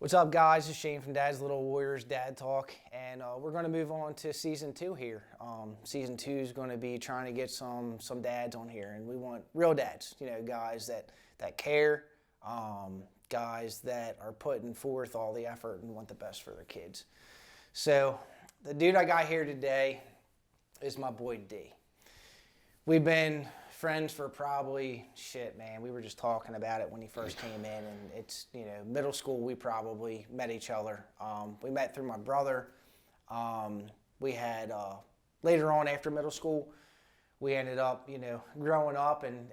What's up, guys? It's Shane from Dad's Little Warriors Dad Talk, and we're going to move on to season 2 here. Season 2 is going to be trying to get some dads on here, and we want real dads, guys that care, guys that are putting forth all the effort and want the best for their kids. So the dude I got here today is my boy D. We've been friends for probably, we were just talking about it when he first came in, and it's, middle school we probably met each other. We met through my brother. We had, later on after middle school, we ended up, growing up and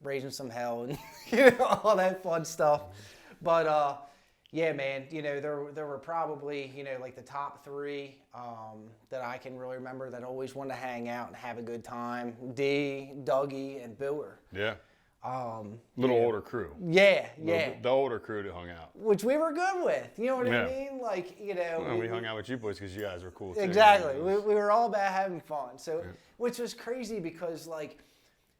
raising some hell and, all that fun stuff. But, yeah, man, there were probably, like the top 3 that I can really remember that always wanted to hang out and have a good time. D, Dougie, and Booer. Yeah. Older crew. Yeah. The older crew that hung out. Which we were good with, you know what I mean? Like, Well, we hung out with you boys because you guys were cool too. Exactly. We were all about having fun. So, which was crazy because, like,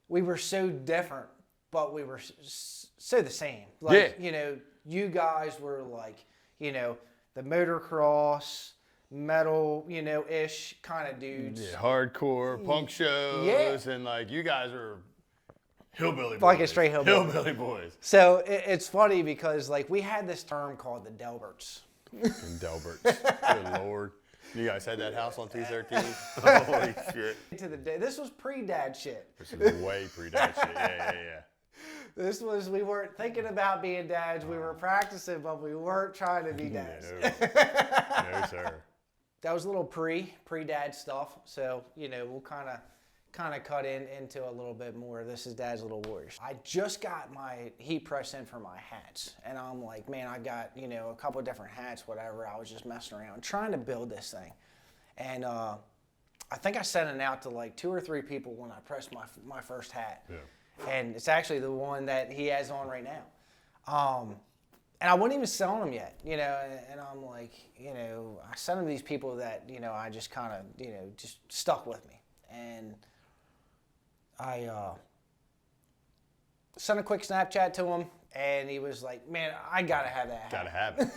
we were so different, but we were so the same. Like, you guys were like, the motocross, metal, ish kind of dudes. Yeah, hardcore, punk shows, and like you guys were hillbilly boys. Like a straight hillbilly. Hillbilly boys. So it's funny because like we had this term called the Delberts. And Delberts. Good Lord. You guys had that house on 213? Holy shit. This was pre-dad shit. This is way pre-dad shit. Yeah. We weren't thinking about being dads. We were practicing, but we weren't trying to be dads. No, sir. That was a little pre-dad stuff. So, we'll kind of cut into a little bit more. This is Dad's Little Warriors. I just got my heat press in for my hats. And I'm like, man, I got, a couple of different hats, whatever. I was just messing around, trying to build this thing. And I think I sent it out to like 2 or 3 people when I pressed my first hat. Yeah. And it's actually the one that he has on right now. And I wasn't even selling them yet, and I'm like, I sent them to these people that, I just kind of, just stuck with me. And I sent a quick Snapchat to him, and he was like, man, I got to have that hat. Gotta have it.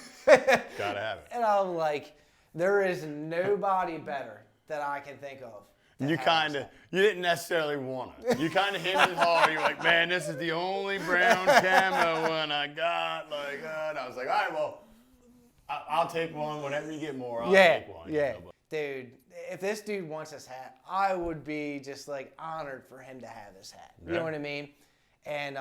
Gotta have it. And I'm like, there is nobody better that I can think of. You didn't necessarily want it. You kind of hemmed and hawed. You're like, man, this is the only brown camo one I got. Like, and I was like, all right, well, I'll take one. Whenever you get more, I'll take one. Yeah. Dude, if this dude wants this hat, I would be just like honored for him to have this hat. You know what I mean? And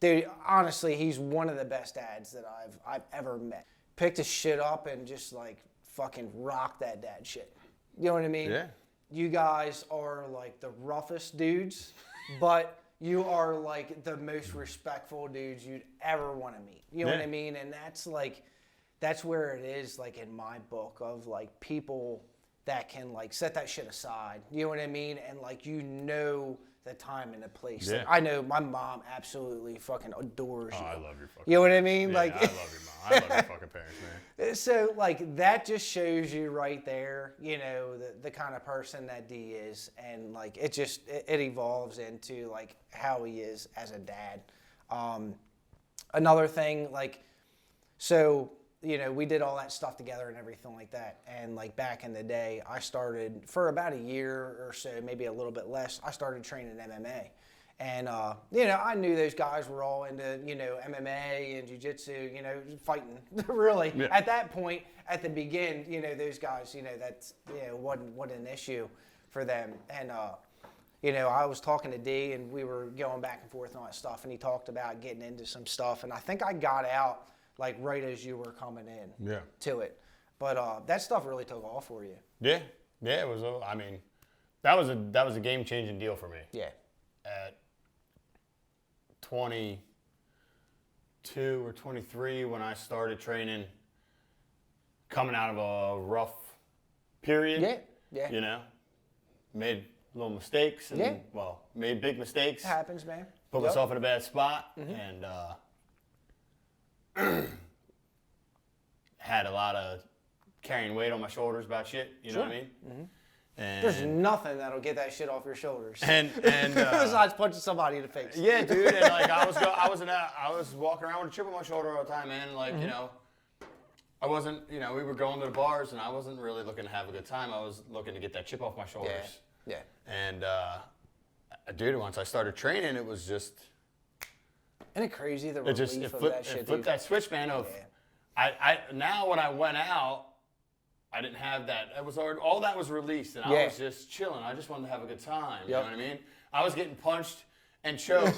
dude, honestly, he's one of the best dads that I've ever met. Picked his shit up and just like fucking rocked that dad shit. You know what I mean? Yeah. You guys are like the roughest dudes, but you are like the most respectful dudes you'd ever want to meet. You know what I mean? And that's where it is, like in my book, of like people that can like set that shit aside. You know what I mean? And like the time and the place. Yeah. Like, I know my mom absolutely fucking adores you. I love your fucking You know what I mean? Yeah, like I love your mom. I love your fucking parents, man. So like that just shows you right there, the kind of person that D is, and like it evolves into like how he is as a dad. Another thing, like, so we did all that stuff together and everything like that. And like back in the day, I started for about a year or so, maybe a little bit less. I started training MMA. And, I knew those guys were all into, MMA and jiu-jitsu, fighting, really. Yeah. At that point, at the begin, those guys, that's, wasn't an issue for them. And, I was talking to D, and we were going back and forth on that stuff, and he talked about getting into some stuff. And I think I got out, like, right as you were coming in to it. But that stuff really took off for you. Yeah. Yeah, it was, that was a game-changing deal for me. Yeah. At 22 or 23 when I started training, coming out of a rough period. Yeah. Made little mistakes and made big mistakes. It happens, man. Put myself in a bad spot and had a lot of carrying weight on my shoulders about shit, you know what I mean? And There's nothing that'll get that shit off your shoulders. and Besides punching somebody in the face. yeah, dude. And like I was walking around with a chip on my shoulder all the time, man. Like you know, I wasn't. You know, we were going to the bars, and I wasn't really looking to have a good time. I was looking to get that chip off my shoulders. Yeah. And dude, once I started training, it was just Isn't it crazy the it just relief of flipped, that shit, it flipped dude? that switch, man. Of Yeah. I now when I went out, I didn't have that. It was already, all that was released, and I Yeah. was just chilling. I just wanted to have a good time. You Yep. know what I mean? I was getting punched and choked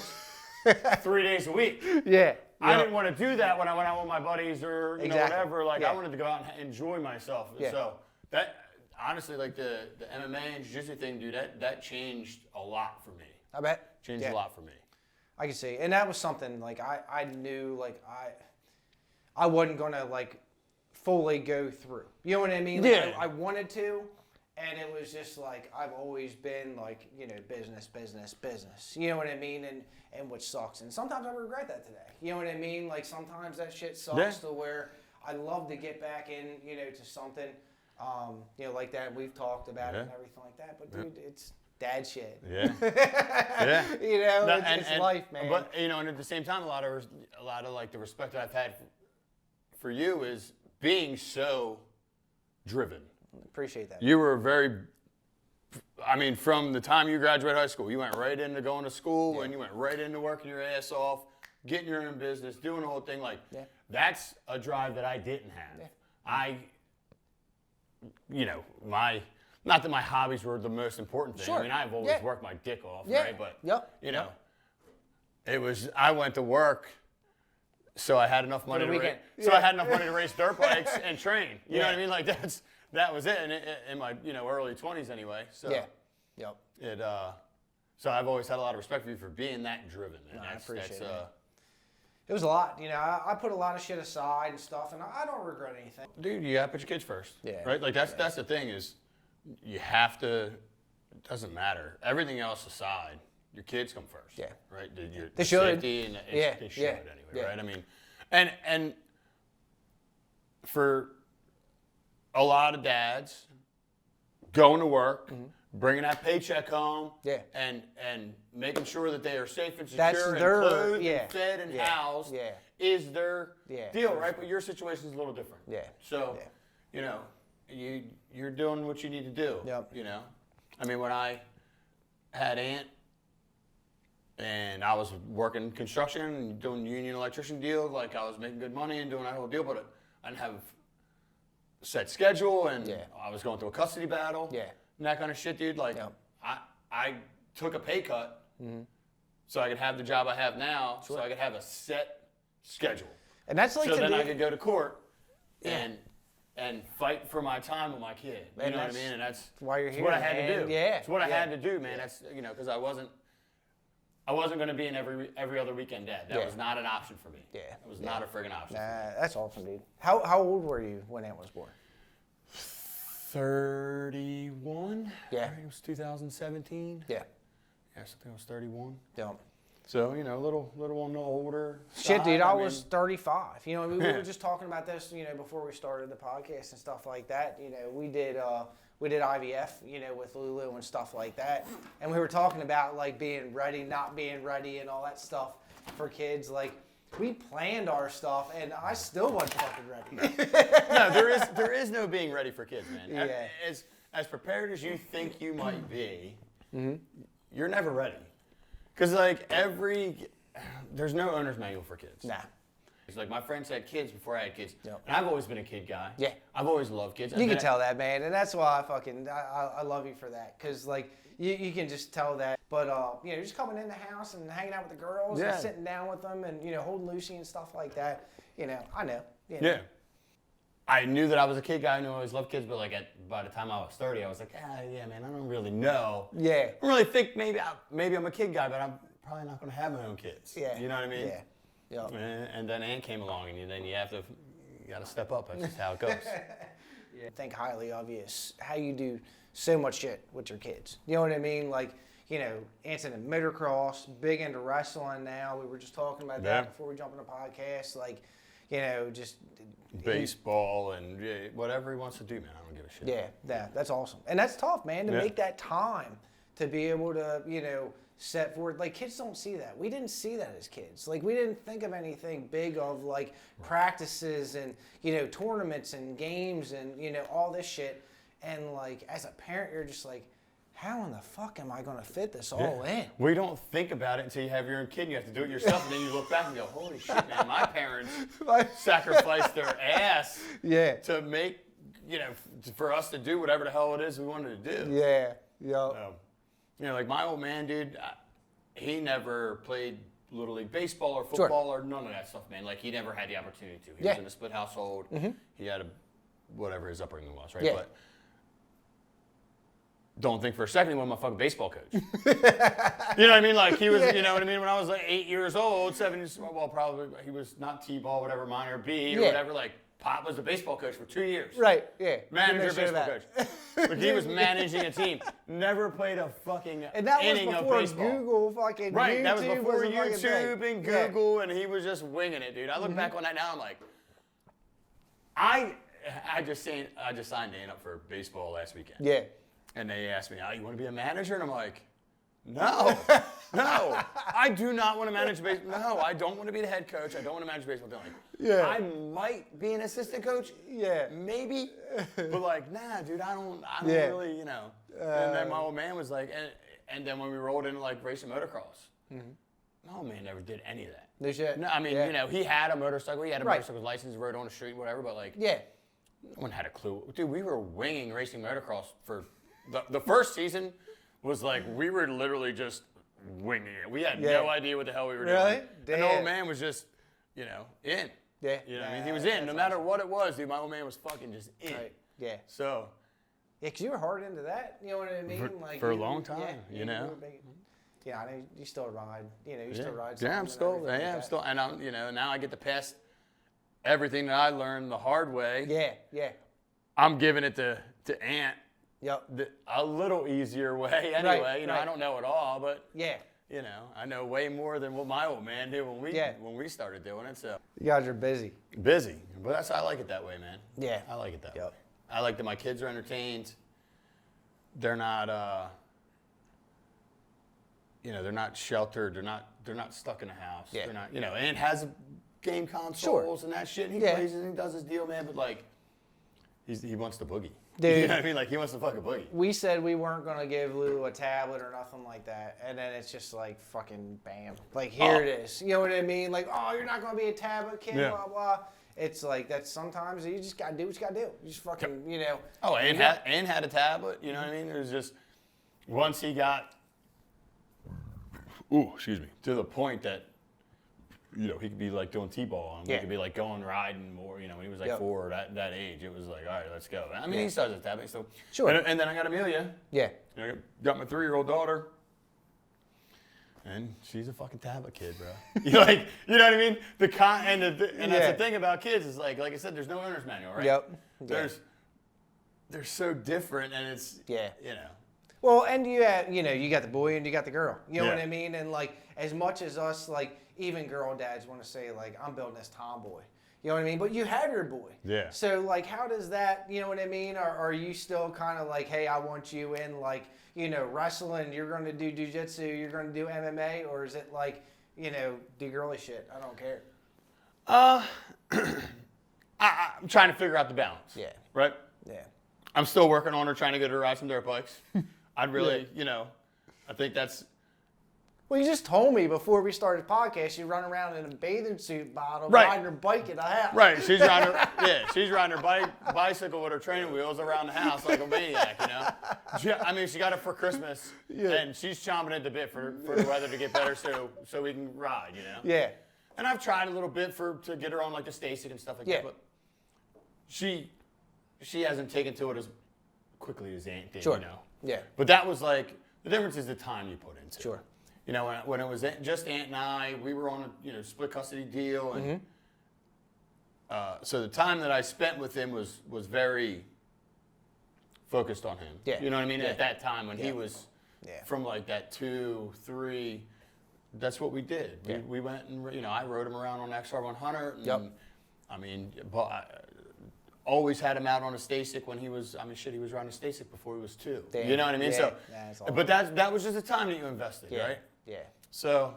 3 days a week. Yeah. I didn't want to do that when I went out with my buddies or you know Exactly. whatever. Like Yeah. I wanted to go out and enjoy myself. Yeah. So that honestly, like the MMA and jiu-jitsu thing, dude, that changed a lot for me. I bet. Changed Yeah. a lot for me. I can see. And that was something like I knew like I wasn't gonna like fully go through. You know what I mean? Like, Yeah. I wanted to, and it was just like I've always been like, you know, business. You know what I mean? And which sucks. And sometimes I regret that today. You know what I mean? Like sometimes that shit sucks Yeah. to where I love to get back in, you know, to something, you know, like that. We've talked about it Yeah. and everything like that. But dude, it's dad shit. Yeah. Yeah. You know, No, it's life, man. But you know, and at the same time, a lot of like the respect that I've had for you is being so driven. Appreciate that. You were I mean, from the time you graduated high school, you went right into going to school and you went right into working your ass off, getting your own business, doing the whole thing. Like, that's a drive that I didn't have. Yeah. You know, not that my hobbies were the most important thing. Sure. I mean, I've always Yeah. worked my dick off, Yeah. right? But, Yep. you know, I went to work so I had enough money the to weekend. I had enough money to race dirt bikes and train. You know what I Yeah. mean? Like that was it. And in my, you know, early 20s anyway. So Yeah. Yep. so I've always had a lot of respect for you for being that driven. And I appreciate it. It was a lot. You know, I put a lot of shit aside and stuff, and I don't regret anything. Dude, you gotta put your kids first. Yeah. Right? Like that's the thing is you have to, it doesn't matter. Everything else aside, your kids come first. Yeah. Right? The They should. Safety and Yeah, they should yeah, anyway, yeah. right? I mean, and for a lot of dads, going to work, bringing that paycheck home, Mm-hmm. Yeah. and making sure that they are safe and That's secure and their- clothed yeah, and fed and yeah, housed yeah. is their Yeah. deal, right? But your situation is a little different. Yeah. So, Yeah. you know, you're doing what you need to do. Yep. You know, I mean, when I had Ant and I was working construction and doing union electrician deals, like I was making good money and doing that whole deal, but I didn't have a set schedule and Yeah. I was going through a custody battle. Yeah. And that kind of shit, dude. Like, Yep. I took a pay cut so I could have the job I have now, so I could have a set schedule. And that's like So to then me, I could go to court and fight for my time with my kid. You And know what I that's mean? And that's why you're it's here, what I had to man. do. Yeah, It's what I yeah. had to do, man. That's because I wasn't going to be an every other weekend dad. That Yeah. was not an option for me. Yeah, It was not a friggin' option. that's awesome, dude. How old were you when Ant was born? 31. Yeah. I think it was 2017. Yeah. Yeah, I think I was 31. Yep. So, you know, a little on the older Shit, side. dude, I mean, was 35. You know, we were just talking about this, you know, before we started the podcast and stuff like that. You know, we did IVF, you know, with Lulu and stuff like that. And we were talking about like being ready, not being ready, and all that stuff for kids. Like, we planned our stuff, and I still wasn't fucking ready. No, there is no being ready for kids, man. Yeah. As prepared as you think you might be, Mm-hmm. you're never ready. Because like there's no owner's manual for kids. Nah. It's like my friends had kids before I had kids. Yep. And I've always been a kid guy. Yeah. I've always loved kids. You can tell that, man, and that's why I love you for that, because like you can just tell that. But you know, just coming in the house and hanging out with the girls Yeah. and sitting down with them and, you know, holding Lucy and stuff like that. You know, I know. You know. Yeah. I knew that I was a kid guy. I knew I always loved kids, but like by the time I was 30, I was like, yeah, man, I don't really know. Yeah. I don't really think maybe I'm a kid guy, but I'm probably not going to have my own kids. Yeah. You know what I mean? Yeah. Yep. And then Ant came along, and then you got to step up. That's just how it goes. Think highly of you how you do so much shit with your kids. You know what I mean? Like, you know, Ant's in motocross, big into wrestling now. We were just talking about Yeah. that before we jump on the podcast. Like, just Baseball and whatever he wants to do, man. I don't give a shit. Yeah, that's awesome. And that's tough, man, to make that time to be able to, set forward. Like, kids don't see that. We didn't see that as kids. Like, we didn't think of anything big of, like, practices and, tournaments and games and, all this shit. And, like, as a parent, you're just like, how in the fuck am I going to fit this all in? We don't think about it until you have your own kid and you have to do it yourself. And then you look back and go, holy shit, man, my parents sacrificed their ass to make, for us to do whatever the hell it is we wanted to do. Yeah. Like my old man, dude, he never played Little League baseball or football or none of that stuff, man. Like, he never had the opportunity to. He was in a split household. He had whatever his upbringing was, right? Yeah. But don't think for a second he was my fucking baseball coach. You know what I mean? Like, he was, you know what I mean? When I was like 8 years old, 7 years, well, probably, he was not T-ball, whatever, minor B or whatever. Like, Pop was the baseball coach for 2 years. Right, yeah. Manager, baseball coach. But he was managing a team. Never played a fucking and that inning was of before baseball. Google fucking Right, YouTube that was before a fucking YouTube thing. and Google, and he was just winging it, dude. I look back on that now, I'm like, I just signed Dane up for baseball last weekend. Yeah. And they asked me, oh, you want to be a manager? And I'm like, no, I do not want to manage baseball. No, I don't want to be the head coach. I don't want to manage baseball. Like, I might be an assistant coach. Yeah. Maybe. But like, nah, dude, I don't really, And then my old man was like, and then when we rolled into like racing motocross, my old man never did any of that. No shit. No, I mean, he had a motorcycle. He had a motorcycle license, rode on the street, whatever, but like, no one had a clue. Dude, we were winging racing motocross for the first season. Was like, we were literally just winging it. We had no idea what the hell we were doing. Really? And the old man was just, in. Yeah. You know what I mean? He was in. No matter what it was, dude, my old man was fucking just in. Right. Yeah. So. Yeah, because you were hard into that. You know what I mean? For a long time, I know you still ride. You still ride. Yeah, I'm still. And I'm, now I get to pass everything that I learned the hard way. Yeah. I'm giving it to Ant. Yep. A little easier way anyway. I don't know it all, but I know way more than what my old man did when we started doing it. So you guys are busy. Busy, but I like it that way, man. Yeah. I like it that way. I like that my kids are entertained. They're not they're not sheltered. They're not stuck in a house. Yeah. They're not, and has game consoles and that shit. And he plays and he does his deal, man. But like, he wants the boogie. Dude, you know what I mean? Like, he wants to fucking boogie. We said we weren't going to give Lou a tablet or nothing like that. And then it's just like, fucking bam. Like, here it is. You know what I mean? Like, oh, you're not going to be a tablet kid, blah, blah. It's like, that's sometimes you just got to do what you got to do. You just fucking, Oh, and had a tablet. You know what I mean? It was just, once he got, to the point that, he could be like doing T-ball and we could be like going riding more, when he was like 4 that age, it was like, all right, let's go. I mean, he still has a tablet, so. Sure. And then I got Amelia. Yeah. Got my 3-year-old daughter. And she's a fucking tablet kid, bro. You know what I mean? And that's the thing about kids is like I said, there's no owner's manual, right? Yep. They're so different and it's, Well, and you have, you got the boy and you got the girl. You know what I mean? And like, as much as us, like, even girl dads want to say, like, I'm building this tomboy. You know what I mean? But you have your boy. Yeah. So, like, how does that, you know what I mean? Or are you still kind of like, hey, I want you in, like, wrestling, you're going to do jiu-jitsu, you're going to do MMA? Or is it like, do girly shit? I don't care. I'm trying to figure out the balance. Yeah. Right? Yeah. I'm still working on her, trying to get her to ride some dirt bikes. I'd really, I think that's. Well, you just told me before we started the podcast you run around in a bathing suit bottle riding her bike in the house. Right. She's riding her bicycle with her training wheels around the house like a maniac, she got it for Christmas, and she's chomping at the bit for the weather to get better so we can ride, Yeah. And I've tried a little bit to get her on like the Stasic and stuff like that, but she hasn't taken to it as quickly as Aunt did, Yeah. But that was like, the difference is the time you put into it. Sure. When it was just Aunt and I, we were on a split custody deal, and so the time that I spent with him was very focused on him. Yeah. You know what I mean? At that time when he was Yeah. from like that 2, 3, that's what we did. We went and, I rode him around on XR100. And I mean, but I always had him out on a Stasic when he was. I mean, shit, he was riding a Stasic before he was 2. Damn. You know what I mean? Yeah, So, that's awesome. but that was just the time that you invested, Yeah. right? Yeah. So,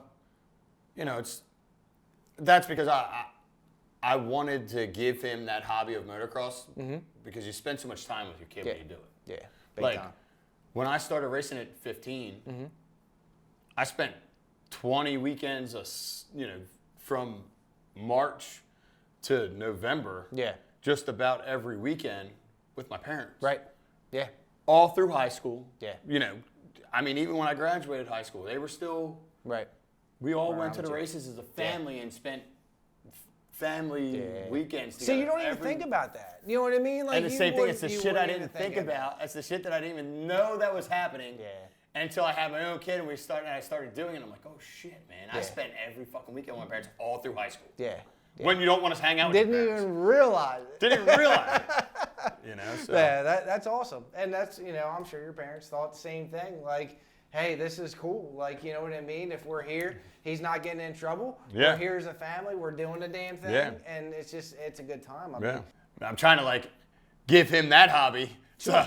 you know, that's because I wanted to give him that hobby of motocross because you spend so much time with your kid when you do it. Yeah. Big Like time. when I started racing at 15, I spent 20 weekends, from March to November, Yeah. just about every weekend with my parents. Right. Yeah. All through high school. Yeah. You know, I mean, even when I graduated high school, they were still. Right. We all went Around to the you. races as a family and spent family weekends together. See, you don't even think about that. You know what I mean? Like, And the you same thing, wouldn't- it's the you shit I wouldn't didn't even think about. It's the shit that I didn't even know that was happening. Yeah. Until I had my own kid and I started doing it. I'm like, oh shit, man. I Yeah. spent every fucking weekend with my parents all through high school. Yeah. When you don't want to hang out with Didn't your parents. even realize it. Didn't even realize it. You know, so. Yeah, that's awesome. And that's, I'm sure your parents thought the same thing. Like, hey, this is cool. Like, you know what I mean? If we're here, he's not getting in trouble. Yeah. We're here as a family. We're doing the damn thing. Yeah. And it's a good time. I Yeah. mean, I'm trying to give him that hobby. So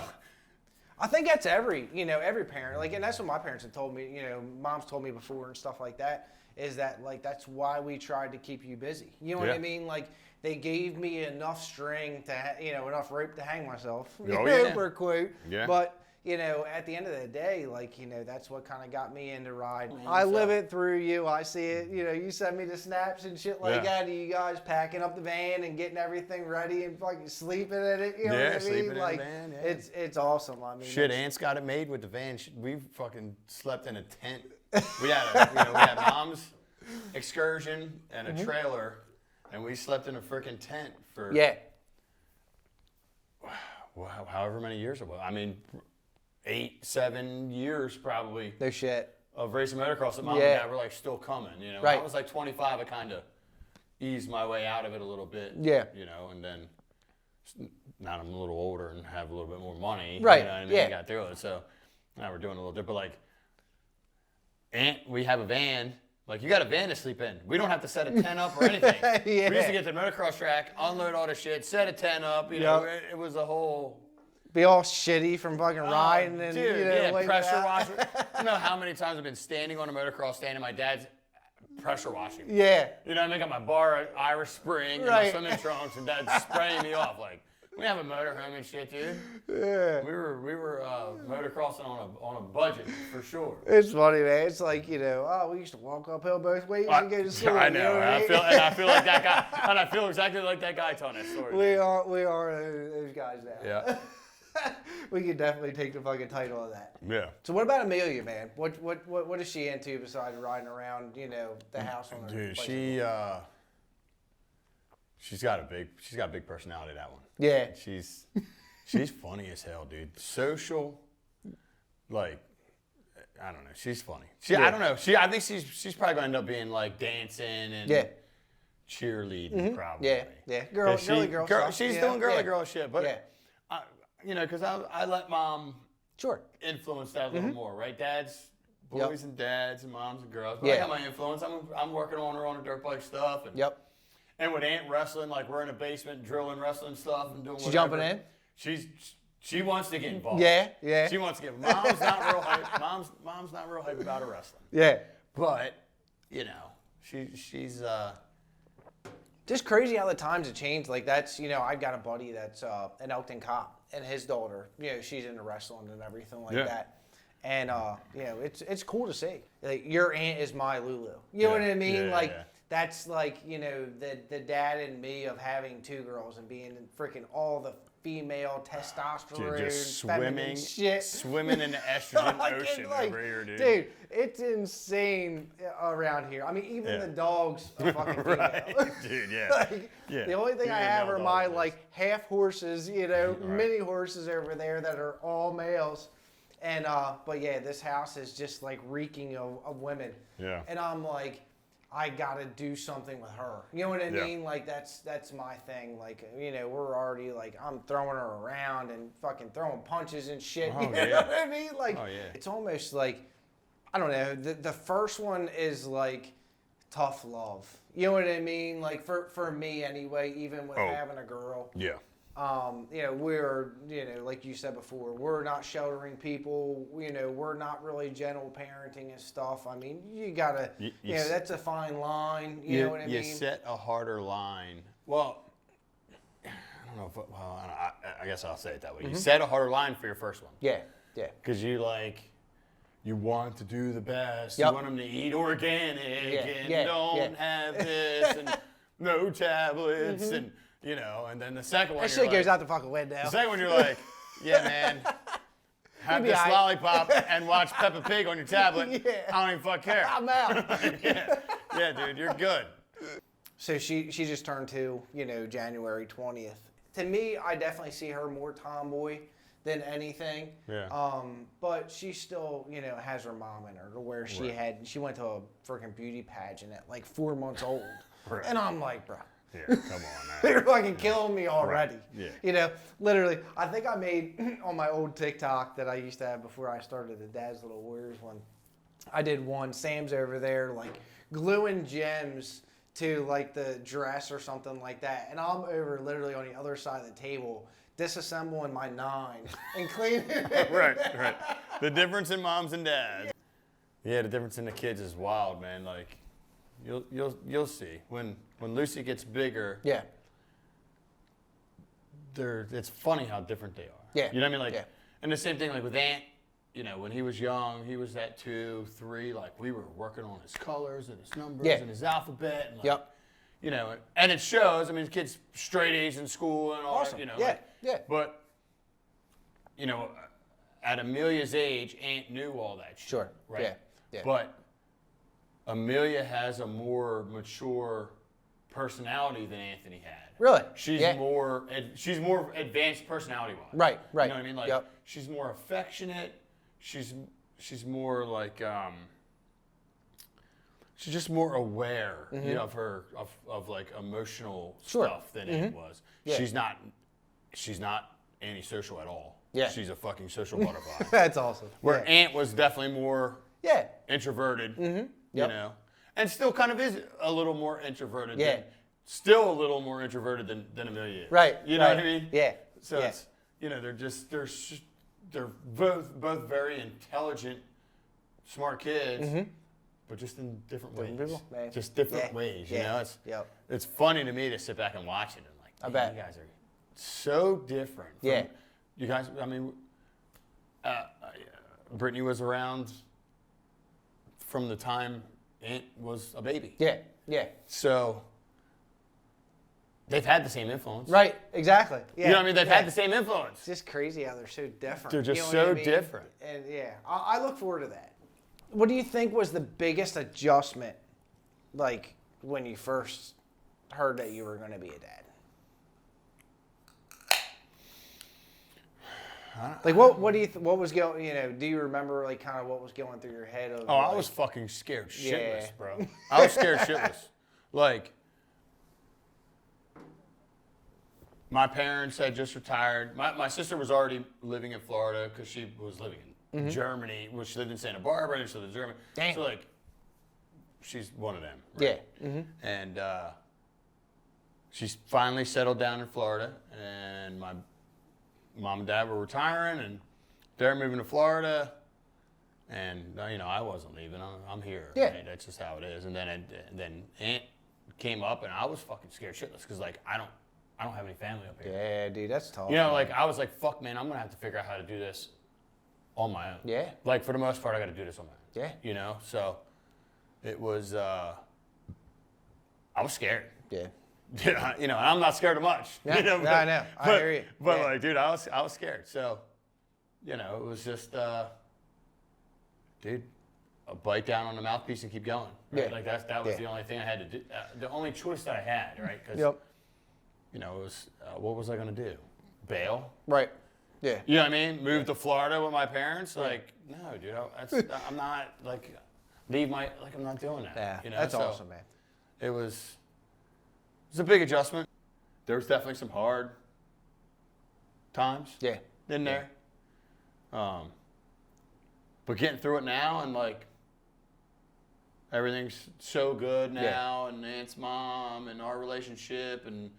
I think that's every parent. Like, and that's what my parents have told me, mom's told me before and stuff like that, is that, like, that's why we tried to keep you busy. You know what I Yeah. mean? Like, they gave me enough string to, enough rope to hang myself. Oh, yeah. For a quote. Yeah. But, at the end of the day, like, that's what kind of got me into riding. Man, I so- live it through you. I see it. You send me the snaps and shit like Yeah. that. You guys packing up the van and getting everything ready and fucking sleeping in it. You know Yeah, what I mean? sleeping in the Like, van, yeah. it's awesome. I mean, shit, that's- Ant's got it made with the van. We fucking slept in a tent. We had mom's excursion and a trailer, and we slept in a freaking tent for Yeah. however many years it was. I mean, 7 years probably No shit. of racing motocross that mom Yeah. and dad were still coming. When Right. I was 25, I kind of eased my way out of it a little bit. Yeah. And then now I'm a little older and have a little bit more money. Right, You know what I mean? yeah. Got through it. So now we're doing a little bit. But we have a van. Like, you got a van to sleep in. We don't have to set a tent up or anything. Yeah. We used to get to the motocross track, unload all the shit, set a tent up. It was a whole. Be all shitty from fucking riding and Dude, like pressure that. washer. I don't know how many times I've been standing on a motocross stand and my dad's pressure washing me. Yeah. I got my bar Irish Spring and my Right. swimming trunks, and dad's spraying me off. Like, we have a motorhome and shit, dude. Yeah. We were motocrossing on a budget for sure. It's funny, man. It's like, we used to walk uphill both ways and go to school. I you know. what And I mean? I feel like that guy, and I feel exactly like that guy telling that story. We are those guys now. Yeah. We could definitely take the fucking title of that. Yeah. So what about Amelia, man? What is she into besides riding around, the house on her Dude, bicycle? she's got a big personality, that one. Yeah. She's funny as hell, dude. Social, I don't know. She's funny. I don't know. I think she's probably gonna end up being dancing and Yeah. cheerleading, probably. Yeah. 'Cause Girly girl stuff. She's Yeah, doing girly yeah. girl shit, but Yeah. because I let mom Sure. influence that a little more, right? Dads, Yep. boys and dads, and moms and girls. But Yeah. I got my influence. I'm working on her on the dirt bike stuff. And, Yep. And with Aunt wrestling, we're in a basement drilling wrestling stuff and doing. She whatever. jumping in? She wants to get involved. Yeah. She wants to get. Mom's not real hype. Mom's not real hype about her wrestling. Yeah. But she's. Just crazy how the times have changed. Like, that's, I've got a buddy that's an Elkton cop, and his daughter, she's into wrestling and everything like Yeah. that. And, it's cool to see. Like, your aunt is my Lulu. You know what I mean? Yeah, like, yeah. that's like, the dad and me of having two girls and being in freaking all the female testosterone, Just feminine shit. swimming in the estrogen Fucking, ocean over here, dude. Dude, it's insane around here. I mean, even Yeah. the dogs are fucking female. Right. Dude, yeah. Like, Yeah. the only thing I Female have are my dogs. half horses, mini horses over there that are all males. And but yeah, this house is just reeking of women. Yeah. And I'm like, I gotta do something with her. You know what I Yeah. mean? Like, that's my thing. Like, we're already I'm throwing her around and fucking throwing punches and shit. Oh, You know yeah. what I mean? Like, Oh, yeah. it's almost I don't know. The first one is tough love. You know what I mean? Like for me anyway, even with having a girl. Yeah. You know, we're, you know, like you said before, we're not sheltering people. You know, we're not really gentle parenting and stuff. I mean, you gotta, you know, that's a fine line. You know what I mean? You set a harder line. Well, I don't know if, well, I guess I'll say it that way. You set a harder line for your first one. Yeah, yeah. Because you want to do the best. Yep. You want them to eat organic and yeah, don't have this and no tablets and, you know, and then the second one, That you're shit goes like, out the fucking window. the second one, you're like, yeah, man, have be this aight. lollipop and watch Peppa Pig on your tablet. Yeah. I don't even fuck care. I'm out. Yeah, dude, you're good. So she just turned 2, you know, January 20th. To me, I definitely see her more tomboy than anything. Yeah. But she still, you know, has her mom in her to where she went to a freaking beauty pageant at like 4 months old. Right. And I'm like, bro, Yeah, come on, man. they're fucking killing me already. Yeah. You know, literally, I think I made on my old TikTok that I used to have before I started the Dad's Little Warriors one. I did one. Sam's over there, like gluing gems to like the dress or something like that, and I'm over literally on the other side of the table disassembling my 9 and cleaning it. Right. The difference in moms and dads. Yeah, the difference in the kids is wild, man. Like, you'll see when Lucy gets bigger. Yeah. It's funny how different they are. Yeah. You know what I mean? Like, Yeah. and the same thing like with Ant. You know, when he was young, he was at 2, 3. Like, we were working on his colors and his numbers Yeah. and his alphabet. And like, Yep. You know, and it shows. I mean, the kid's straight A's in school and all. Awesome. You know. Yeah, like, yeah. But, you know, at Amelia's age, Ant knew all that shit. Sure. Right. Yeah. Yeah. But Amelia has a more mature personality than Anthony had. Really? She's Yeah. more advanced personality-wise. Right. You know what I mean? Like, Yep. she's more affectionate. She's more like she's just more aware, you know, of her of like emotional Sure. stuff than Ant was. Yeah. She's not antisocial at all. Yeah. She's a fucking social butterfly. That's awesome. Where yeah. Ant was definitely more Yeah. introverted, you Yep. know, and still kind of is a little more introverted. Yeah. Still a little more introverted than Amelia is. Right. You know right. what I mean? Yeah. So yeah. it's, you know, they're both very intelligent, smart kids, but just in different ways. people, man. Just different Yeah. ways. You Yeah. know, Yep. it's funny to me to sit back and watch it and like, I "Man, bet. you guys are so different. From- Yeah. You guys, I mean, Brittany was around from the time Ant was a baby. Yeah. Yeah. So they've had the same influence. Right. Exactly. Yeah. You know what I mean? They've yeah. had the same influence. It's just crazy how they're so different. They're just you know so what I mean? different. And yeah, I look forward to that. What do you think was the biggest adjustment, like when you first heard that you were going to be a dad? Like what do you what was going, you know, do you remember like kind of what was going through your head of Oh, I like- was fucking scared shitless, Yeah. bro. I was scared shitless. Like, my parents had just retired. My sister was already living in Florida because she was living in Germany. Well, she lived in Santa Barbara and she lived in Germany. Damn. So, like, she's one of them. Right? Yeah. And she's finally settled down in Florida. And my mom and dad were retiring and they're moving to Florida. And, you know, I wasn't leaving. I'm here. Yeah. Right? That's just how it is. And then Aunt came up and I was fucking scared shitless because, like, I don't have any family up here. Yeah, dude, that's tough. You know, man. like, I was like, fuck, man, I'm going to have to figure out how to do this on my own. Yeah. Like, for the most part, I got to do this on my own. Yeah. You know? So, it was, I was scared. Yeah. You know, and I'm not scared of much. Yeah, You know, no, I know. I hear you. But Yeah. like, dude, I was scared. So, you know, it was just, dude, a bite down on the mouthpiece and keep going. Right? Yeah. Like that was Yeah. the only thing I had to do. The only choice that I had, right? Because, Yep. you know, it was what was I gonna do? Bail? Right. Yeah. You know what I mean? Move to Florida with my parents? Like, no, dude. I'm not like I'm not doing that. Yeah. You know? That's So, awesome, man. It was a big adjustment. There was definitely some hard times Yeah. in there. But getting through it now and like everything's so good now, and Ant's mom, and our relationship, and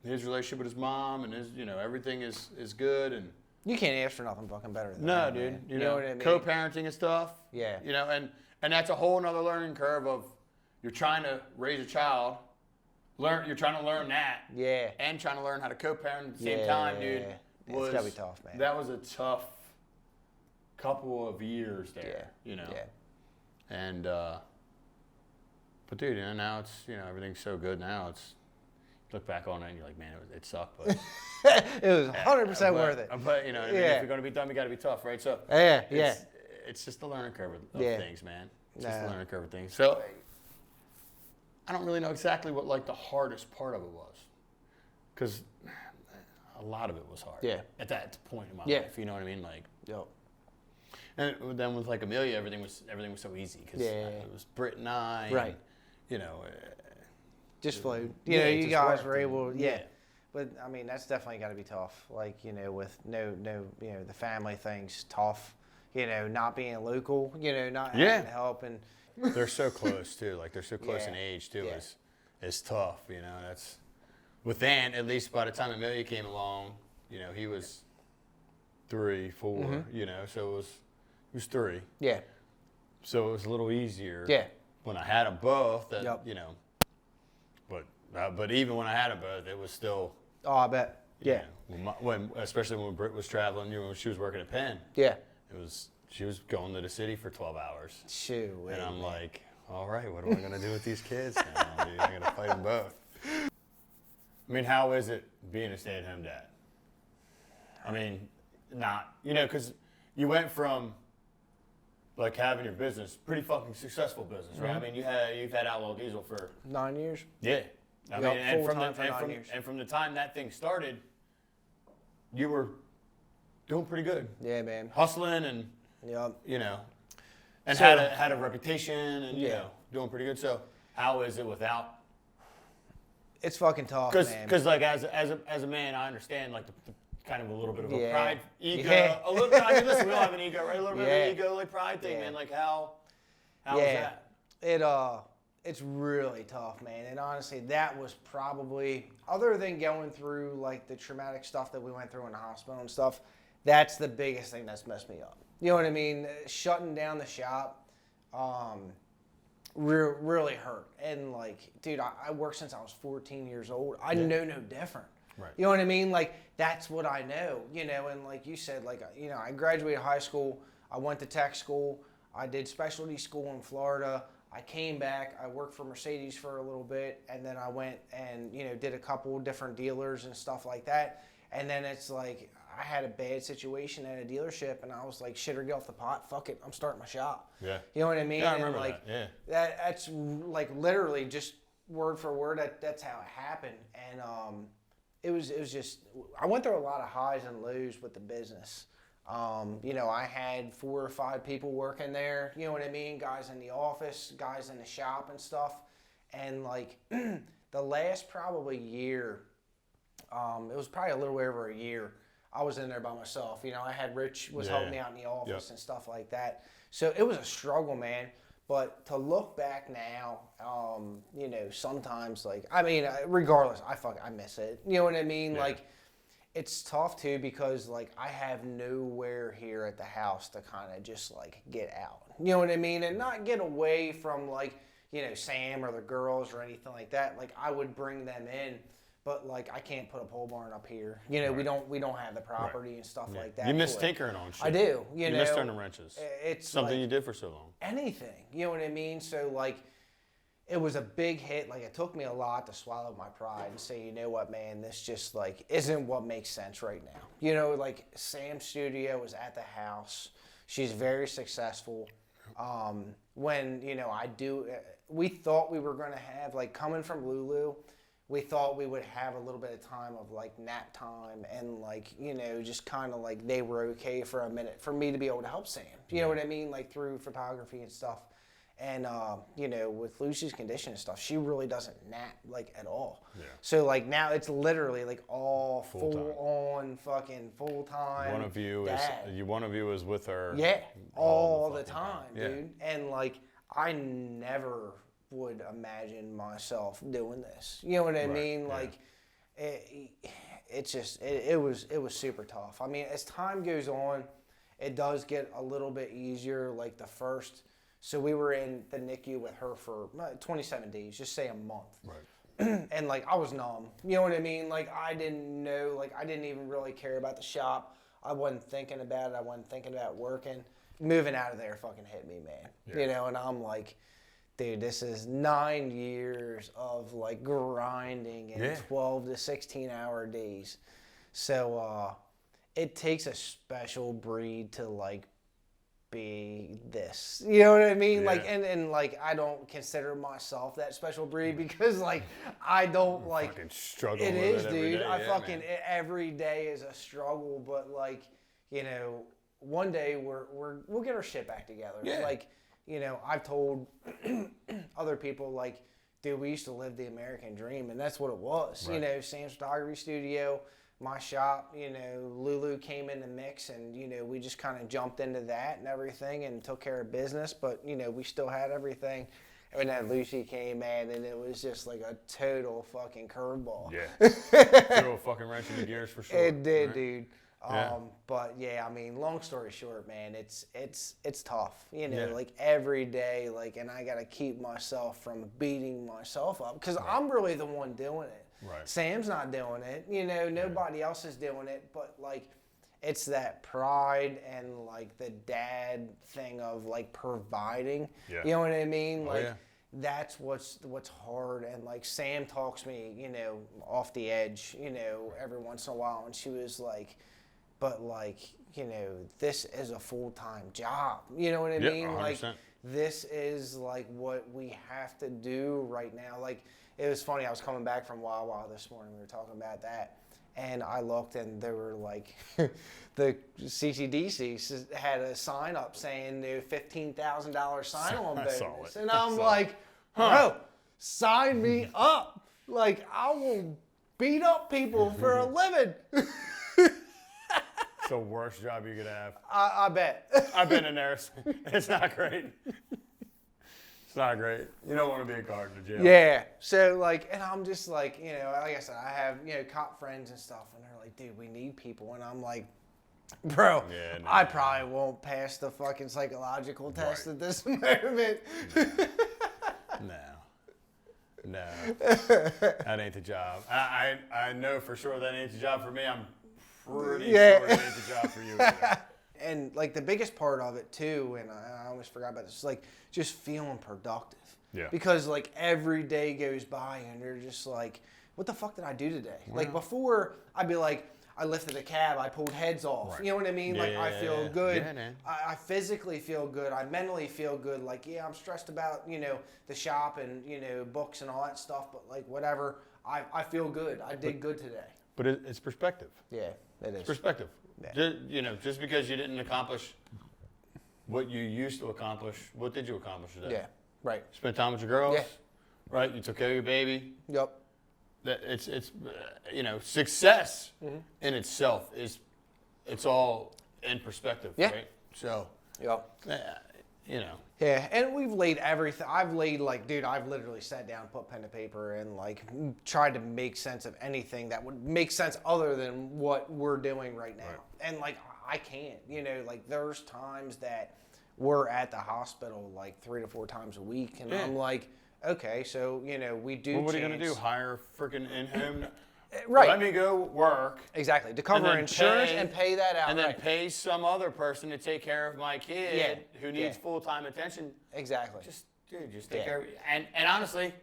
his relationship with his mom, and his, everything is good, and You can't ask for nothing fucking better than no, that, dude, man. you know what I mean? co-parenting and stuff, Yeah. And that's a whole nother learning curve of you're trying to raise a child, you're trying to learn that, Yeah. and trying to learn how to co-parent at the same Yeah, time, yeah, dude. yeah. It's gotta be tough, man. That was a tough couple of years there, Yeah. And but dude, now it's everything's so good now. It's look back on it and you're like, man, it sucked, but It was 100% worth it. But what I mean, if you're gonna be dumb, you got to be tough, right? So Yeah. it's just the learning curve of Yeah. things, man. It's just the learning curve of things. So I don't really know exactly what like the hardest part of it was, because a lot of it was hard. Yeah. At that point in my Yeah. life, you know what I mean, like. Yo. And then with like Amelia, everything was so easy because it was Britt and I, Right. And, Just flowed. it You just guys worked, were able. and- Yeah. But I mean, that's definitely got to be tough. Like with no, the family thing's tough. Not being local. Not having help and. They're so close too. Like they're so close in Yeah. age too. Yeah. It's tough. That's with Ant. At least by the time Amelia came along, he was 3, 4. Mm-hmm. So it was 3. Yeah. So it was a little easier. Yeah. When I had them both, that Yep. But even when I had them both, it was still. Oh, I bet. Yeah. Especially when Britt was traveling, when she was working at Penn, Yeah. she was going to the city for 12 hours. Shoot. And I'm like, all right, what am I going to do with these kids now, dude? I'm going to fight them both. I mean, how is it being a stay-at-home dad? I mean, because you went from, like, having your business, pretty fucking successful business, right? I mean, you've had Outlaw Diesel for... 9 years. Yeah. I mean, Full-time and from the time that thing started, you were doing pretty good. Yeah, man. Hustling and... Yep. And So- had a reputation and doing pretty good. So how is it without? It's fucking tough, man. Because like as a man, I understand like the kind of a little bit of a Yeah. pride, ego, Yeah. a little. I mean, listen, we all have an ego, right? A little bit of Yeah. an ego, like pride thing, Yeah. man. Like how is Yeah. that? It's really tough, man. And honestly, that was probably, other than going through like the traumatic stuff that we went through in the hospital and stuff, that's the biggest thing that's messed me up. You know what I mean? Shutting down the shop really hurt. And like, dude, I worked since I was 14 years old. I know no different. Right. You know what I mean? Like, that's what I know, and like you said, like, I graduated high school, I went to tech school, I did specialty school in Florida, I came back, I worked for Mercedes for a little bit, and then I went and, did a couple different dealers and stuff like that. And then it's like, I had a bad situation at a dealership, and I was like, shit or get off the pot, fuck it, I'm starting my shop. Yeah. You know what I mean? Yeah, I remember and like, that. Yeah. That's like literally just word for word, that's how it happened. And it was just, I went through a lot of highs and lows with the business. I had 4 or 5 people working there, you know what I mean? Guys in the office, guys in the shop and stuff. And like the last probably year, it was probably a little over a year, I was in there by myself. I had Rich was helping me out in the office and stuff like that. So it was a struggle, man. But to look back now, sometimes like, I mean, regardless, I miss it. You know what I mean? Yeah. Like, it's tough too because like I have nowhere here at the house to kind of just like get out. You know what I mean? And not get away from like, Sam or the girls or anything like that. Like I would bring them in, but like I can't put a pole barn up here. Right. we don't have the property and stuff like that. You miss for it. tinkering on shit. I do. You miss turning wrenches. It's something like, you did for so long. anything. You know what I mean? So like, it was a big hit. Like it took me a lot to swallow my pride and say, you know what, man, this just like isn't what makes sense right now. Like Sam's studio was at the house. She's very successful. When we thought we were going to have like coming from Lulu, we thought we would have a little bit of time of like nap time and like, just kind of like they were okay for a minute for me to be able to help Sam. You know what I mean? Like through photography and stuff. And, with Lucy's condition and stuff, she really doesn't nap like at all. Yeah. So like now it's literally like all Full-time. full on fucking full time. One of you is with her. Yeah, all the fucking time, Yeah. dude. And like I never would imagine myself doing this. You know what I mean? yeah. Like, it was super tough. I mean, as time goes on, it does get a little bit easier. Like the first, so we were in the NICU with her for 27 days, just say a month. Right. And like I was numb. You know what I mean? Like I didn't know. Like I didn't even really care about the shop. I wasn't thinking about it. I wasn't thinking about working. Moving out of there fucking hit me, man. Yeah. You know, and I'm like, dude, this is 9 years of like grinding and 12 to 16 hour days. So it takes a special breed to like be this. You know what I mean? Yeah. Like and like I don't consider myself that special breed because like I don't like Fucking struggle it with is, it every dude. day. I Yeah, fucking man. every day is a struggle, but like, you know, one day we'll get our shit back together. Yeah. Like, you know, I've told other people like, dude, we used to live the American dream, and that's what it was. Right. You know, Sam's photography studio, my shop. You know, Lulu came in the mix, and you know, we just kind of jumped into that and everything, and took care of business. But you know, we still had everything. And then Lucy came in, and it was just like a total fucking curveball. Yeah. Threw a fucking wrench in the gears for sure. It did, right? dude. Yeah. But yeah, I mean, long story short, man, it's tough. You know, Yeah. like every day, like, and I gotta keep myself from beating myself up because I'm really the one doing it. Right. Sam's not doing it. You know, nobody else is doing it. But like, it's that pride and like the dad thing of like providing. Yeah. You know what I mean? Oh, Like. yeah. That's what's hard, and like Sam talks me, you know, off the edge, you know, every once in a while, and she was like, but like, you know, this is a full-time job, you know what I Yeah, mean? Like 100%. this is like what we have to do right now. Like it was funny, I was coming back from Wawa this morning, we were talking about that, and I looked and there were like the CCDC had a sign up saying the $15,000 sign-on I bonus, saw it. and I I'm saw like, bro, sign me up. Like I will beat up people for a living. It's the worst job you could have. I bet. I've been in there. It's not great. It's not great. You don't want to be a guard in the jail. Yeah. So like, and I'm just like, you know, like I said, I have, you know, cop friends and stuff, and they're like, dude, we need people, and I'm like, bro, Yeah, no, I no. probably won't pass the fucking psychological test Right. at this moment. No, that ain't the job. I know for sure that ain't the job for me. I'm pretty Yeah. sure it ain't the job for you either. And like the biggest part of it too, and I almost forgot about this, is like just feeling productive. Yeah. Because like every day goes by and you're just like, what the fuck did I do today? Like before, I'd be like, I lifted a cab, I pulled heads off. Right. You know what I mean? Yeah, Like I yeah, feel yeah. good. Yeah, man. I physically feel good. I mentally feel good. Like, yeah, I'm stressed about, you know, the shop and, you know, books and all that stuff, but like whatever, I feel good. I did good today. But it's perspective. Yeah, it is. Perspective. Yeah. Just because you didn't accomplish what you used to accomplish, what did you accomplish today? Yeah, right. Spent time with your girls. Yeah. Right. You took care of your baby. Yep. That it's you know, success Mm-hmm. in itself it's all in perspective. Yeah. Right. So Yep. you know. Yeah, and we've laid everything. I've laid like, dude, I've literally sat down, put pen to paper, and like tried to make sense of anything that would make sense other than what we're doing right now. Right. And like, I can't, you know, like there's times that we're at the hospital like 3 to 4 times a week, and Yeah. I'm like, okay, so you know, we do. Well, what are you gonna chance- do? Hire a freaking in-home? Right. Let me go work. Exactly, to cover then insurance pay- and pay that out. And then right. pay some other person to take care of my kid Yeah, who needs yeah. full-time attention. Exactly. Just take Yeah. care of it. And honestly,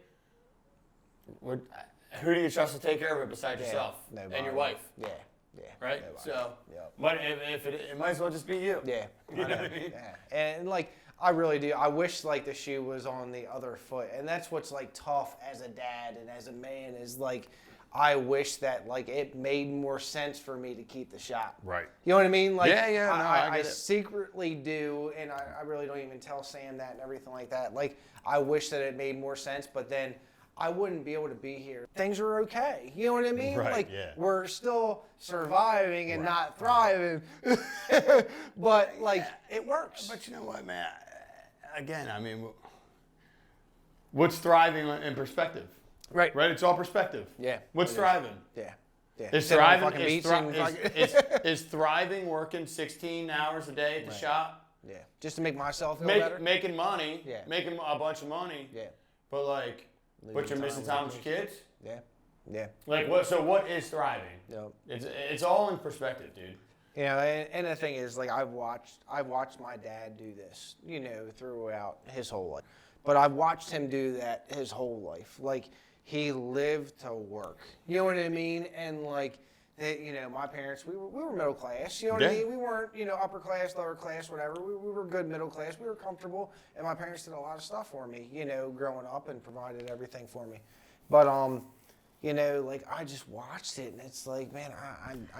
who do you trust to take care of it besides yourself Nobody. and your wife, Yeah. Yeah. right? Nobody. So, Yep. but if it might as well just be you. Yeah, You I know know. what I mean? Yeah. And like I really do. I wish like the shoe was on the other foot, and that's what's like tough as a dad and as a man is like I wish that like it made more sense for me to keep the shop. Right. You know what I mean? Like Yeah, yeah, no, I I get it. secretly do, and I really don't even tell Sam that and everything like that. Like I wish that it made more sense, but then I wouldn't be able to be here. Things are okay. You know what I mean? Right, Like yeah. we're still surviving and Right. not thriving. But like it works. But you know what, man? Again, I mean, What's thriving in perspective? Right. Right. It's all perspective. Yeah. What's it is. thriving? Yeah. Yeah. Is Sit on the thriving fucking is, beach thri- and is, fucking- is thriving working 16 hours a day at the shop, yeah. Just to make myself feel better. making money, Yeah. making a bunch of money, Yeah. but like, but you're missing time with your kids. Yeah. Yeah. Like what? So what is thriving? Yep. It's all in perspective, dude. You know, and the thing is, like, I've watched my dad do this, you know, throughout his whole life. But I've watched him do that his whole life. Like, he lived to work. You know what I mean? And like, you know, my parents, we were middle class. You know what I Yeah. mean? We weren't, you know, upper class, lower class, whatever. We were good middle class. We were comfortable, and my parents did a lot of stuff for me, you know, growing up, and provided everything for me. But you know, like, I just watched it, and it's like, man,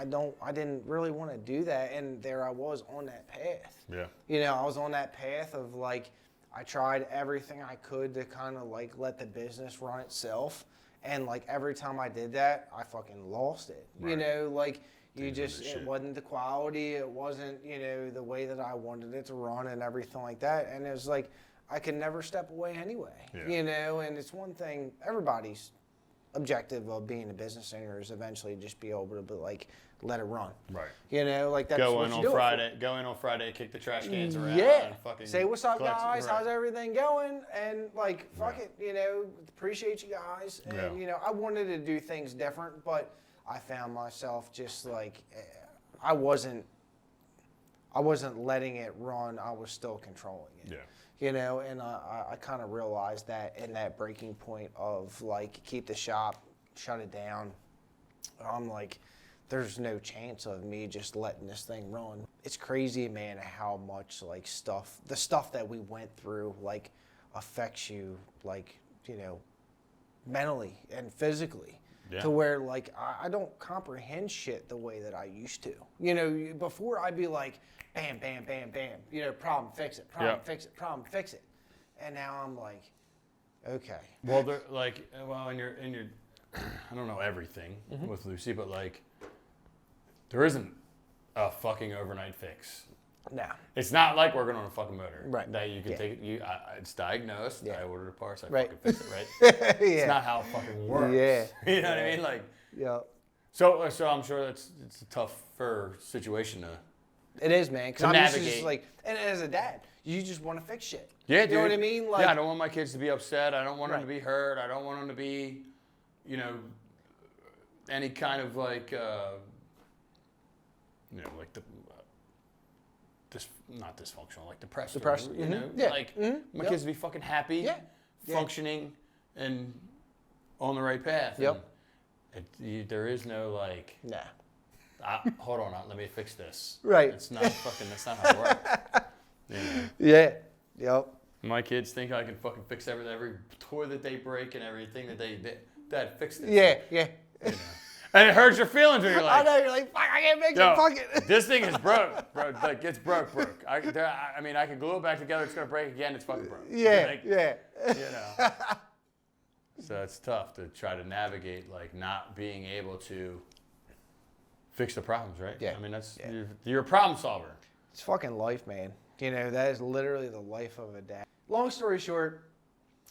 I didn't really want to do that, and there I was on that path. Yeah. You know, I was on that path of, like, I tried everything I could to kind of, like, let the business run itself, and, like, every time I did that, I fucking lost it. You Right. know, like, Didn't do the it shit. wasn't the quality, it wasn't, you know, the way that I wanted it to run and everything like that, and it was like, I could never step away anyway. Yeah. You know, and it's one thing, everybody's objective of being a business owner is eventually just be able to, like, let it run. Right. You know, like, that's Go what in you on do it for. Friday. Go in on Friday. Kick the trash cans around. Yeah. And fucking Say what's up, collect- guys. right. How's everything going? And like, fuck Yeah. it, you know, appreciate you guys. And Yeah. you know, I wanted to do things different, but I found myself just like, I wasn't letting it run. I was still controlling it. Yeah. You know, and I kind of realized that in that breaking point of like, keep the shop, shut it down. I'm like, there's no chance of me just letting this thing run. It's crazy, man, how much like the stuff that we went through, like, affects you, like, you know, mentally and physically. Yeah. To where, like, I don't comprehend shit the way that I used to. You know, before I'd be like, bam, bam, bam, bam. You know, problem, fix it. Problem, Yeah. fix it. Problem, fix it. And now I'm like, okay. Well, they're like, well, in your, I don't know everything Mm-hmm. with Lucy, but like, there isn't a fucking overnight fix. No. It's not like working on a fucking motor. Right. That you can Yeah. take it. It's diagnosed. Yeah. I ordered the parts. I Right. fucking fix it. Right. Yeah. It's not how it fucking works. Yeah. You know what I mean? Like, Yeah. so I'm sure it's a tougher situation to. It is, man. To Because I'm just navigate. like, and as a dad, you just want to fix shit. Yeah, You dude. know what I mean? Like, yeah, I don't want my kids to be upset. I don't want them Right. to be hurt. I don't want them to be, you know, any kind of like, you know, like not dysfunctional, like depressed. Depressed, Or, you know, yeah. like my Yep. kids to be fucking happy, Yeah. Yeah. functioning, and on the right path. Yep. And there is no like, nah. hold on, let me fix this. Right. It's not fucking. That's not how it works. You know? Yeah. Yep. My kids think I can fucking fix every toy that they break and everything that they Dad, fix this. Yeah. Yeah. You know? And it hurts your feelings when you're I like, know, you're like, fuck, I can't fix yo, it. Fuck it. this thing is broke, bro. Like, it's broke. I mean, I can glue it back together. It's going to break again. It's fucking broke. Yeah. Like, Yeah. You know. So it's tough to try to navigate, like, not being able to fix the problems, right? Yeah. I mean, that's, Yeah. you're a problem solver. It's fucking life, man. You know, that is literally the life of a dad. Long story short,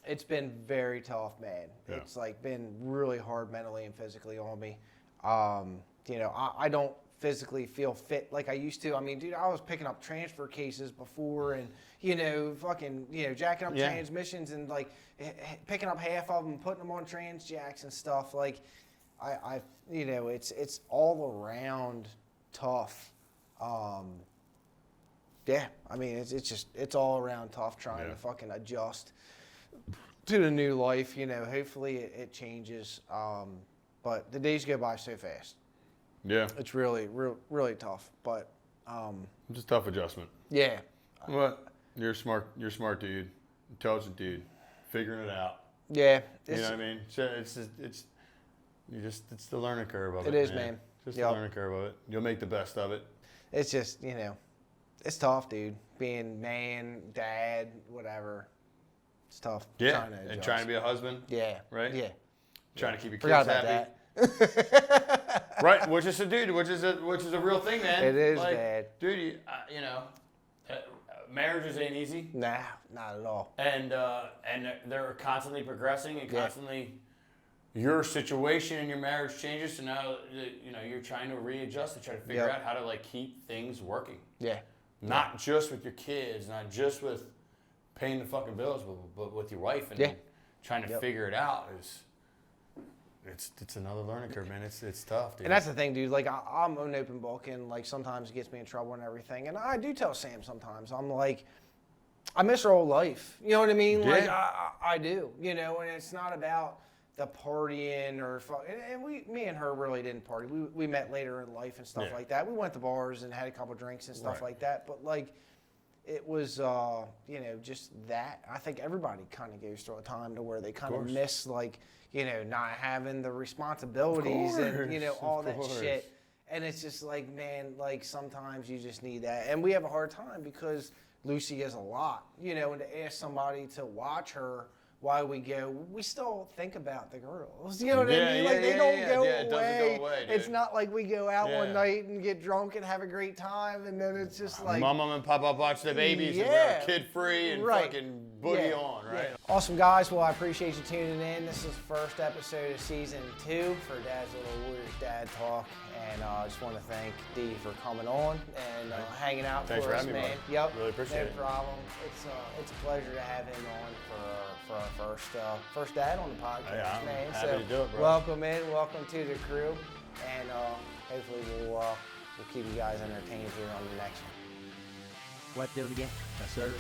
it's been very tough, man. Yeah. It's like been really hard mentally and physically on me. You know, I don't physically feel fit like I used to. I mean, dude, I was picking up transfer cases before and, you know, fucking, you know, jacking up Yeah. transmissions and like picking up half of them, putting them on trans jacks and stuff. Like, I you know, it's all around tough. Yeah, I mean, it's all around tough trying Yeah. to fucking adjust to the new life. You know, hopefully it changes. But the days go by so fast. Yeah. It's really really tough. But It's a tough adjustment. yeah, What? You're smart dude, intelligent dude, figuring it out. yeah, You know what I mean? So it's the learning curve of it. It is, man. Just Yep. the learning curve of it. You'll make the best of it. it's just, you know, it's tough, dude. Being man, dad, whatever, it's tough. Yeah. Trying to And adjust. trying to be a husband. Yeah. Right? Yeah. Trying to keep your Forgot kids about happy. that. Right. Which is a real thing, man. It is, like, Dad. Dude, you know, marriages ain't easy. Nah, not at all. And they're constantly progressing and constantly your situation in your marriage changes. So now you're trying to readjust and try to figure out how to like keep things working. Yeah. Not just with your kids, not just with paying the fucking bills, but with your wife and trying to figure it out is. It's another learning curve, man. It's tough, dude. And that's the thing, dude. Like, I'm an open book, and, like, sometimes it gets me in trouble and everything. And I do tell Sam sometimes. I'm like, I miss her old life. You know what I mean? Yeah. Like, I do. You know, and it's not about the partying or and me and her really didn't party. We met later in life and stuff like that. We went to bars and had a couple drinks and stuff like that. But, like, it was, just that. I think everybody kind of goes through a time to where they kind of miss, like, not having the responsibilities and, all that shit. And it's just like, man, like sometimes you just need that. And we have a hard time because Lucy is a lot, and to ask somebody to watch her while we go, we still think about the girls. You know what I mean? Like they don't go away. It doesn't go away, dude. It's not like we go out one night and get drunk and have a great time and then it's just like Mom and Papa watch the babies and we're kid free and fucking boogie on, right? Awesome, guys. Well, I appreciate you tuning in. This is the first episode of season 2 for Dad's Little Warriors Dad Talk. And I just want to thank Dee for coming on and hanging out Thanks for for us, having me, man. bud. Yep. Really appreciate it. No problem. It's a pleasure to have him on for our first dad on the podcast, Yeah, I'm man. happy So to do it, bro. welcome in, welcome to the crew, and hopefully we'll keep you guys entertained here on the next one. What, do it again? Yes, sir.